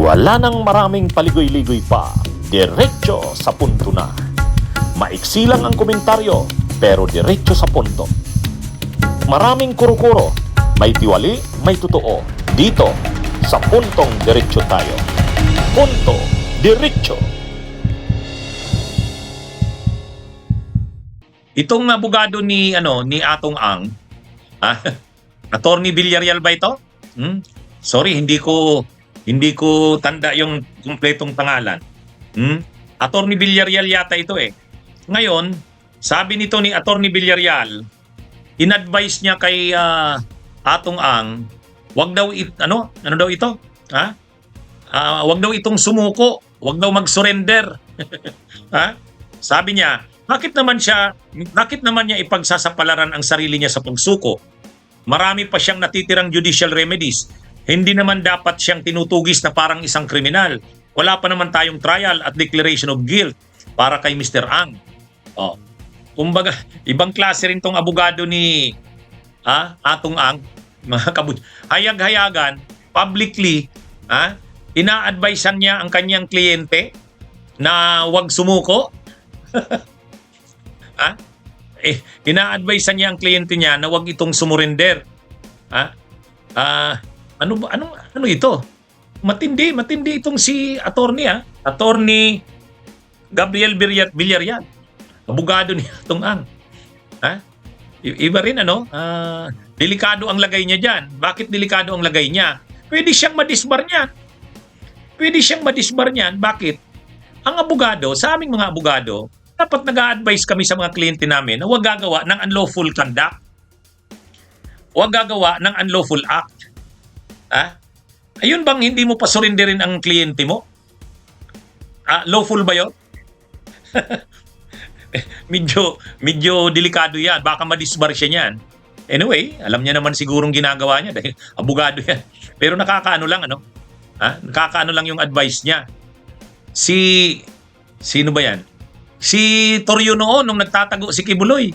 Wala nang maraming paligoy-ligoy pa, diretso sa punto na. Maiksi lang ang komentaryo, pero diretso sa punto. Maraming kuro-kuro, may tiwali, may totoo. Dito, sa puntong diretso tayo. Punto, diretso. Itong abogado ni Atong Ang, Attorney Villarreal ba ito? Sorry, hindi ko tanda yung kumpletong pangalan. Attorney Villarreal yata ito eh. Ngayon, sabi nito ni Attorney Villarreal, in-advise niya kay Atong Ang, wag daw ano daw ito? Wag daw itong sumuko, wag daw mag-surrender. Sabi niya, bakit naman niya ipagsasapalaran ang sarili niya sa pagsuko? Marami pa siyang natitirang judicial remedies. Hindi naman dapat siyang tinutugis na parang isang kriminal. Wala pa naman tayong trial at declaration of guilt para kay Mr. Ang. Kumbaga, ibang klase rin tong abogado ni Atong Ang. Hayag-hayagan, publicly, ina-advisean niya ang kanyang kliyente na huwag sumuko. Ina-advisean niya ang kliyente niya na huwag itong sumurrender. Ano ito? Matindi itong si attorney, Attorney Gabriel Villarreal. Abogado ni Atong Ang. Iba rin delikado ang lagay niya diyan. Bakit delikado ang lagay niya? Pwede siyang madisbar niyan. Bakit? Ang abogado, sa aming mga abogado, dapat nag-a-advise kami sa mga kliyente namin na huwag gagawa ng unlawful conduct. Huwag gagawa ng unlawful act. Ayun bang hindi mo pa surrenderin ang kliyente mo? Lawful ba yun? medyo delikado yan. Baka madisbar siya niyan. Anyway, alam niya naman sigurong ginagawa niya dahil abogado yan. Pero nakakaano lang, nakakaano lang yung advice niya. Sino ba yan? Si Torrio noon, nung nagtatago si Kibuloy.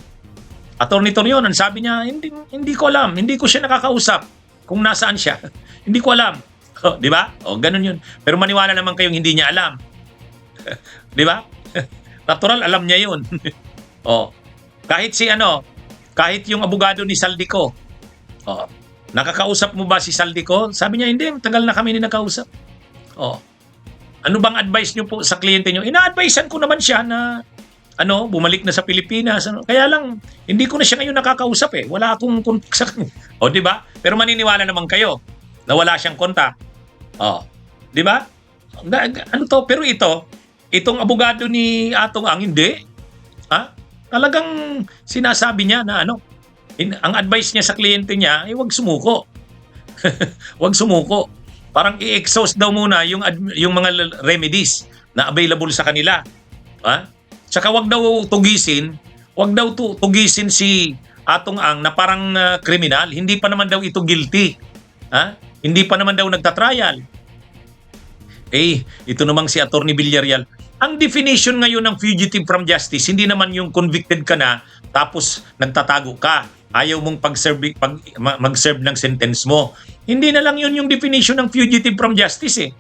Attorney Torrio, sabi niya, hindi ko alam. Hindi ko siya nakakausap kung nasaan siya. Hindi ko alam. Di ba? Ganun yun. Pero maniwala naman kayong hindi niya alam. Di ba? Natural, alam niya yun. Kahit yung abogado ni Saldico. Nakakausap mo ba si Saldico? Sabi niya, hindi. Tagal na kami nakausap. Ano bang advice niyo po sa kliyente niyo? Ina-advisean ko naman siya na bumalik na sa Pilipinas. Kaya lang, hindi ko na siya ngayon nakakausap eh. Wala akong kontak sa kanya. Di ba? Pero maniniwala naman kayo na wala siyang kontak. Di ba? Pero itong abogado ni Atong Ang, hindi. Talagang sinasabi niya na ang advice niya sa kliyente niya, huwag sumuko. Huwag sumuko. Parang i-exhaust daw muna yung mga remedies na available sa kanila. Tsaka wag daw tugisin si Atong Ang na parang kriminal. Hindi pa naman daw ito guilty. Hindi pa naman daw nagtatrial. Ito namang si Attorney Villarreal. Ang definition ngayon ng fugitive from justice, hindi naman yung convicted ka na tapos nagtatago ka. Ayaw mong mag-serve ng sentence mo. Hindi na lang yun yung definition ng fugitive from justice eh.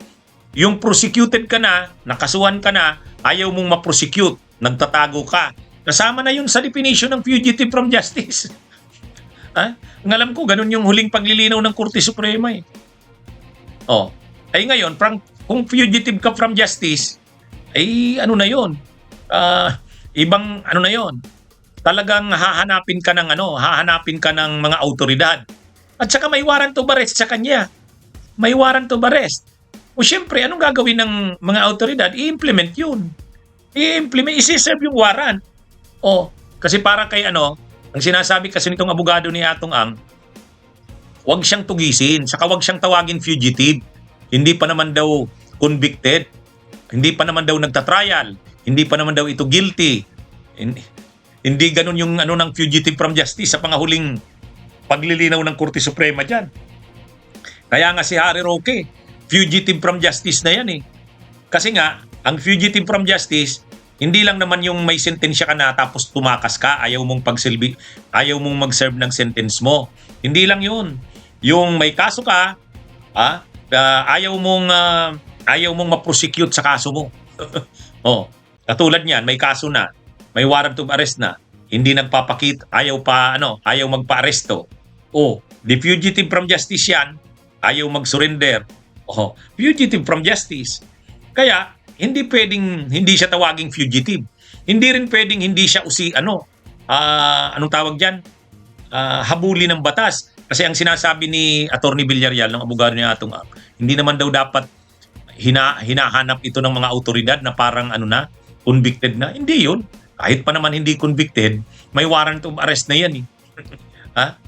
Yung prosecuted ka na, nakasuhan ka na, ayaw mong ma-prosecute, nagtatago ka. Kasama na yun sa definition ng fugitive from justice. Ang alam ko, ganun yung huling paglilinaw ng Korte Suprema eh. Ngayon, kung fugitive ka from justice, na yun? Ibang na yun? Talagang hahanapin ka ng mga autoridad. At saka may warrant of arrest sa kanya. May warrant of arrest. O syempre, anong gagawin ng mga autoridad? I-implement yun. Isi-serve yung warrant. Kasi para kay ang sinasabi kasi nitong abogado ni Atong Ang, huwag siyang tugisin, saka huwag siyang tawagin fugitive. Hindi pa naman daw convicted. Hindi pa naman daw nagtatrial. Hindi pa naman daw ito guilty. Hindi ganun yung ng fugitive from justice sa pangahuling paglilinaw ng Korte Suprema dyan. Kaya nga si Harry Roque, fugitive from justice na yan eh. Kasi nga, ang fugitive from justice, hindi lang naman yung may sentensya ka na tapos tumakas ka, ayaw mong mag-serve ng sentence mo. Hindi lang yun. Yung may kaso ka, ayaw mong ayaw mong ma-prosecute sa kaso mo. Oh, katulad niyan, may kaso na, may warrant of arrest na, hindi nagpapakita, ayaw magpa-aresto. Oh, the fugitive from justice yan, ayaw mag-surrender. Oh, fugitive from justice. Kaya, hindi pwedeng hindi siya tawaging fugitive. Hindi rin pwedeng hindi siya anong tawag diyan? Habulin ng batas. Kasi ang sinasabi ni Attorney Villarreal, ng abogado niya atong hindi naman daw dapat hinahanap ito ng mga autoridad na parang convicted na. Hindi yun. Kahit pa naman hindi convicted, may warrant of arrest na yan eh. Ha?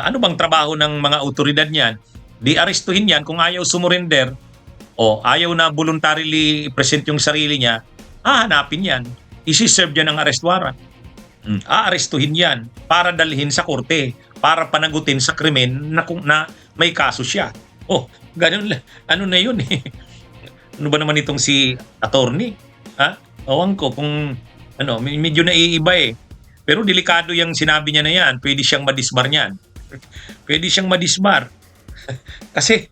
Ano bang trabaho ng mga autoridad niyan? Di arestuhin yan kung ayaw sumurrender o ayaw na voluntarily present yung sarili niya, hahanapin yan. Isi-serve yan ng arrest warrant. Aarestuhin yan para dalhin sa korte, para panagutin sa krimen na may kaso siya. Ganun, na yun eh. Ano ba naman itong si attorney? Awan ko kung medyo naiiba eh. Pero delikado yung sinabi niya na yan. Pwede siyang madisbar niyan. Pwede siyang madisbar. Kasi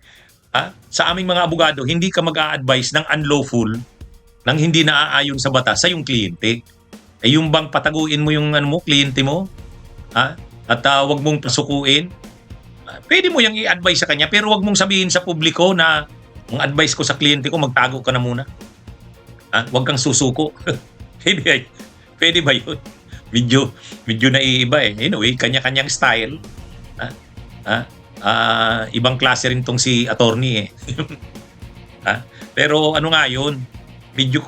sa aming mga abogado, hindi ka mag-a-advise ng unlawful, ng hindi naaayon sa batas sa yung kliyente. Yung bang pataguin mo yung kliyente mo? At wag mong pasukuin? Pwede mo yung i-advise sa kanya, pero wag mong sabihin sa publiko na ang advice ko sa kliyente ko, magtago ka na muna. Wag kang susuko. Pwede ba yun? Medyo naiiba eh. Anyway, kanya-kanyang style. Ibang klase rin tong si attorney eh. Pero nga yun, medyo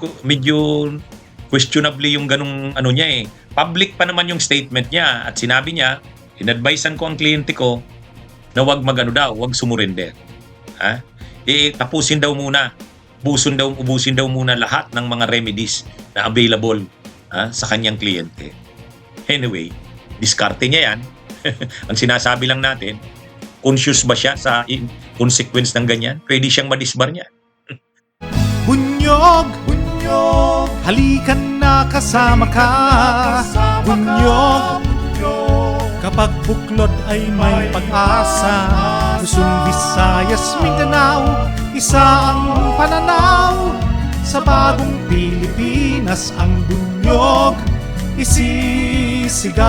questionably yung ganung niya eh. Public pa naman yung statement niya at sinabi niya, inadvisean ko ang kliyente ko na wag wag sumurrender. Tapusin daw muna, ubusin daw muna lahat ng mga remedies na available sa kanyang kliyente. Anyway, diskarte niya yan. Ang sinasabi lang natin, conscious ba siya sa consequence ng ganyan? Pwede siyang madisbar niya. Bunyog, halikan na kasama ka. Bunyog, kapag buklod ay may pag-asa. Luzon, Visayas, Mindanao, isa ang pananaw. Sa bagong Pilipinas ang bunyog isisigaw.